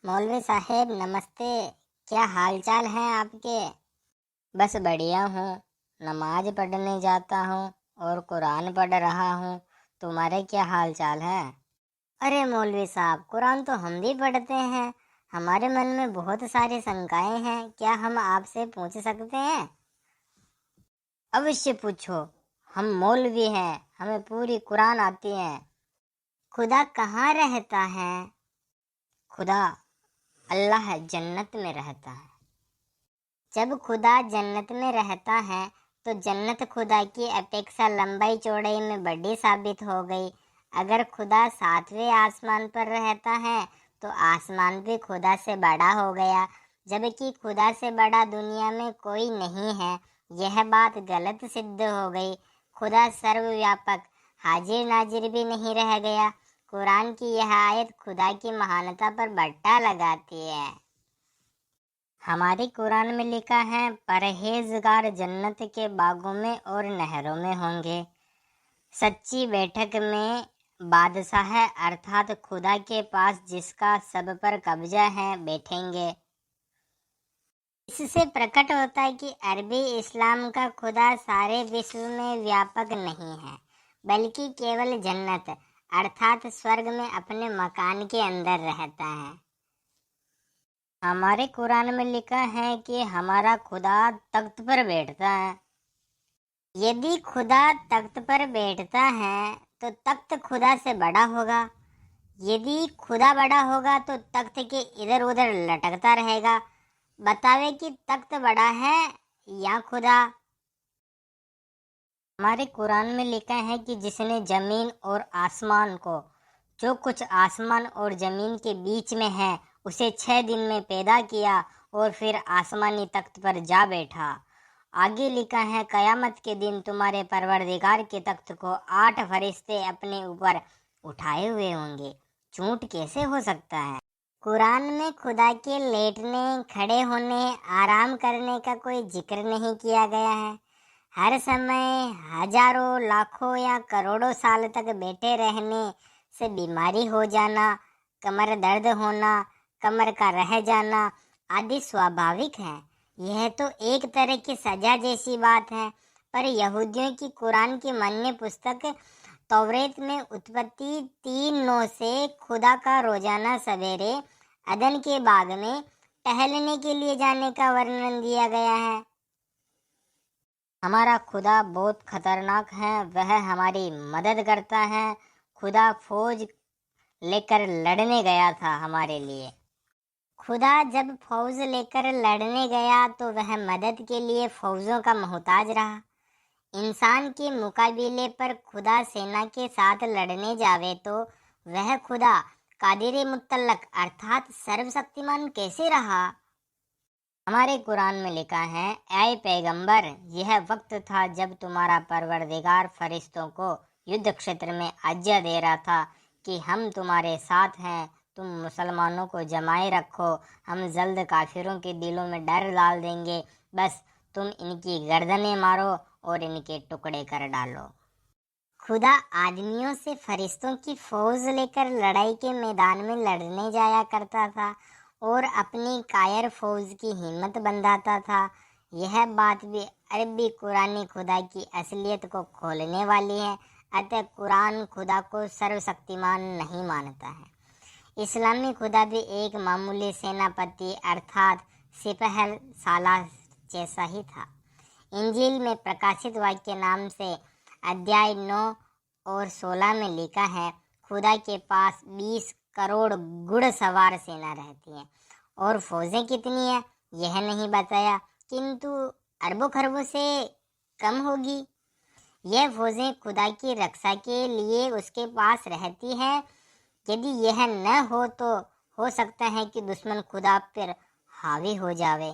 मौलवी साहेब नमस्ते। क्या हाल चाल है आपके? बस बढ़िया हूँ। नमाज पढ़ने जाता हूँ और कुरान पढ़ रहा हूँ। तुम्हारे क्या हाल चाल है? अरे मौलवी साहब, कुरान तो हम भी पढ़ते हैं। हमारे मन में बहुत सारी शंकाएं हैं, क्या हम आपसे पूछ सकते हैं? अवश्य पूछो। हम मौलवी हैं, हमें पूरी कुरान आती है। खुदा कहाँ रहता है? खुदा अल्लाह जन्नत में रहता है। जब खुदा जन्नत में रहता है तो जन्नत खुदा की अपेक्षा लंबाई चौड़ाई में बड़ी साबित हो गई। अगर खुदा सातवें आसमान पर रहता है तो आसमान भी खुदा से बड़ा हो गया, जबकि खुदा से बड़ा दुनिया में कोई नहीं है। यह बात गलत सिद्ध हो गई। खुदा सर्वव्यापक हाजिर नाजिर भी नहीं रह गया। कुरान की यह आयत खुदा की महानता पर बट्टा लगाती है। हमारी कुरान में लिखा है, परहेजगार जन्नत के बागों में और नहरों में होंगे। सच्ची बैठक में बादशाह अर्थात खुदा के पास जिसका सब पर कब्जा है बैठेंगे। इससे प्रकट होता है कि अरबी इस्लाम का खुदा सारे विश्व में व्यापक नहीं है, बल्कि केवल जन्नत अर्थात स्वर्ग में अपने मकान के अंदर रहता है। हमारे कुरान में लिखा है कि हमारा खुदा तख्त पर बैठता है। यदि खुदा तख्त पर बैठता है तो तख्त खुदा से बड़ा होगा। यदि खुदा बड़ा होगा तो तख्त के इधर उधर लटकता रहेगा। बतावे कि तख्त बड़ा है या खुदा? हमारे कुरान में लिखा है कि जिसने जमीन और आसमान को, जो कुछ आसमान और जमीन के बीच में है, उसे 6 दिन में पैदा किया और फिर आसमानी तख्त पर जा बैठा। आगे लिखा है, कयामत के दिन तुम्हारे परवरदिगार के तख्त को 8 फरिश्ते अपने ऊपर उठाए हुए होंगे। झूठ कैसे हो सकता है? कुरान में खुदा के लेटने, खड़े होने, आराम करने का कोई जिक्र नहीं किया गया है। हर समय हजारों, लाखों या करोड़ों साल तक बैठे रहने से बीमारी हो जाना, कमर दर्द होना, कमर का रह जाना आदि स्वाभाविक है। यह तो एक तरह की सजा जैसी बात है। पर यहूदियों की कुरान की मान्य पुस्तक तौरेत में उत्पत्ति 3:9 से खुदा का रोजाना सवेरे अदन के बाग में टहलने के लिए जाने का वर्णन दिया गया है। हमारा खुदा बहुत खतरनाक है, वह हमारी मदद करता है। खुदा फौज लेकर लड़ने गया था हमारे लिए। खुदा जब फौज लेकर लड़ने गया तो वह मदद के लिए फौजों का मोहताज रहा। इंसान के मुकाबले पर खुदा सेना के साथ लड़ने जावे तो वह खुदा कादिर मुतल्लक अर्थात सर्वशक्तिमान कैसे रहा? हमारे कुरान में लिखा है, ऐ पैगंबर, यह वक्त था जब तुम्हारा परवरदिगार फरिश्तों को युद्ध क्षेत्र में आज्ञा दे रहा था कि हम तुम्हारे साथ हैं, तुम मुसलमानों को जमाए रखो, हम जल्द काफिरों के दिलों में डर डाल देंगे, बस तुम इनकी गर्दनें मारो और इनके टुकड़े कर डालो। खुदा आदमियों से फरिश्तों की फौज लेकर लड़ाई के मैदान में लड़ने जाया करता था और अपनी कायर फौज की हिम्मत बंधाता था। यह बात भी अरबी कुरानी खुदा की असलियत को खोलने वाली है। अतः कुरान खुदा को सर्वशक्तिमान नहीं मानता है। इस्लामी खुदा भी एक मामूली सेनापति अर्थात सिपहर सालार जैसा ही था। इंजील में प्रकाशित वाक्य नाम से अध्याय 9 और 16 में लिखा है, खुदा के पास 20 करोड़ घुड़सवार सेना रहती है। और फौजें कितनी है यह नहीं बताया, किंतु अरबों खरबों से कम होगी। यह फौजें खुदा की रक्षा के लिए उसके पास रहती हैं। यदि यह न हो तो हो सकता है कि दुश्मन खुदा पर हावी हो जावे।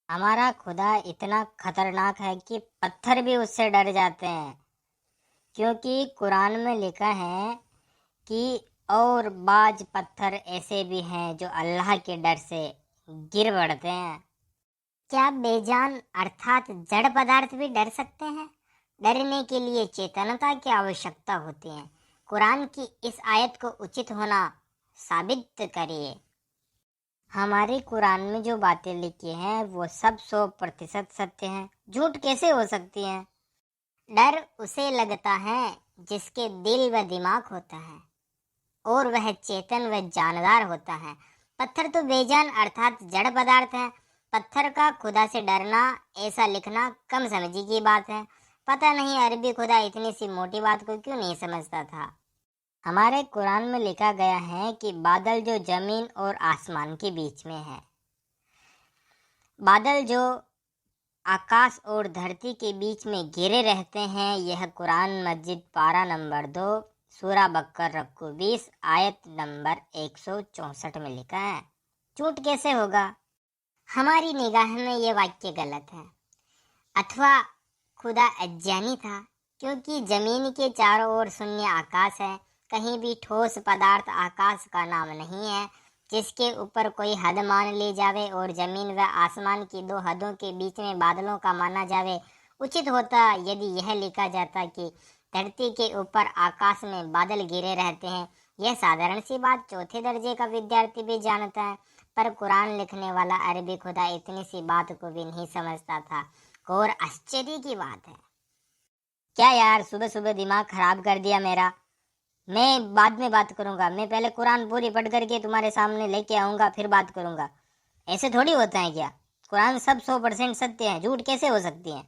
हमारा खुदा इतना खतरनाक है कि पत्थर भी उससे डर जाते हैं, क्योंकि कुरान में लिखा है कि और बाज पत्थर ऐसे भी हैं जो अल्लाह के डर से गिर पड़ते हैं। क्या बेजान अर्थात जड़ पदार्थ भी डर सकते हैं? डरने के लिए चेतनता की आवश्यकता होती है। कुरान की इस आयत को उचित होना साबित करिए। हमारे कुरान में जो बातें लिखी हैं वो सब 100% सत्य हैं, झूठ कैसे हो सकती हैं? डर उसे लगता है जिसके दिल व दिमाग होता है और वह चेतन व जानदार होता है। पत्थर तो बेजान अर्थात जड़ पदार्थ है। पत्थर का खुदा से डरना, ऐसा लिखना कम समझी की बात है। पता नहीं अरबी खुदा इतनी सी मोटी बात को क्यों नहीं समझता था। हमारे कुरान में लिखा गया है कि बादल जो जमीन और आसमान के बीच में है, बादल जो आकाश और धरती के बीच में घिरे रहते हैं, यह कुरान मस्जिद पारा नंबर 2 सूरा बकर रक्कू 20 आयत नंबर 164 में लिखा है। झूठ कैसे होगा? हमारी निगाह में ये वाक्य गलत है, अथवा खुदा अज्ञानी था, क्योंकि जमीन के चारों ओर शून्य आकाश है। कहीं भी ठोस पदार्थ आकाश का नाम नहीं है जिसके ऊपर कोई हद मान ली जावे, और जमीन व आसमान की 2 हदों के बीच में बादलों का माना जावे। उचित होता यदि यह लिखा जाता कि धरती के ऊपर आकाश में बादल घिरे रहते हैं। यह साधारण सी बात चौथे दर्जे का विद्यार्थी भी जानता है, पर कुरान लिखने वाला अरबी खुदा इतनी सी बात को भी नहीं समझता था। और आश्चर्य की बात है। क्या यार, सुबह सुबह दिमाग खराब कर दिया मेरा। मैं बाद में बात करूंगा, मैं पहले कुरान पूरी पढ़ करके तुम्हारे सामने लेके आऊंगा, फिर बात करूंगा। ऐसे थोड़ी होता है क्या? कुरान सब 100% सत्य है, झूठ कैसे हो सकती है?